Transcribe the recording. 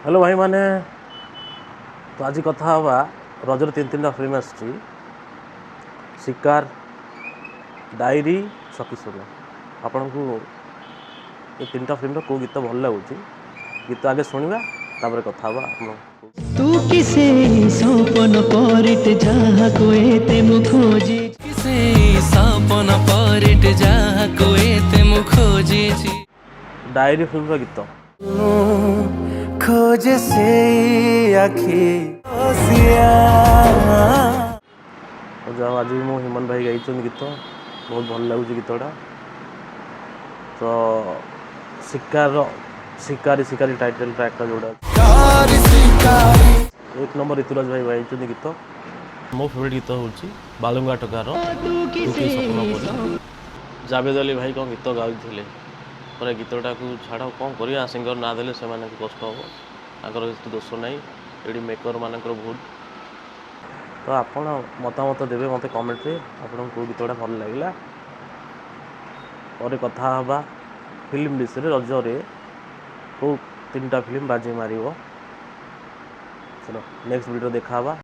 hello भाई मैंने तो आज कथा हवा रजर तीन फिल्म आसी शिकार डायरी सखी सुन आपण को ये तीन फिल्म कौ गीत भल लगुच गीत आगे शुणा तापर कथा हवा तू किसे सपन परिट जहाँ कोएते मु खोजी किसे सपन परिट जहाँ कोएते मु खोजी डायरी फिल्म गीत खोजे से आखी जाओ आज भी मो हेमन भाई गाई गीत बहुत भल लगुच गीतटा तो शिकार शिकारी शिकारी टाइटल ट्रैक जोड़ा एक नंबर ऋतुराज भाई गाई गीत मो फेवरेट गीत हूँ बालुंगा टकार सपन जावेद अली भाई कौन गीत गाई पर गीतटा को छाड़ कौन कर सिंगर ना देले से कष्ट हम ताकर दोष ना ये मेकर मान भूल तो आपण मतामत देवे मत कमेंट रे आपन को गीतटा भल लगे और कथा हवा फिल्म विषय रजरे को तीन टा फिल्म बाजी मार चलो नेक्स्ट वीडियो देखा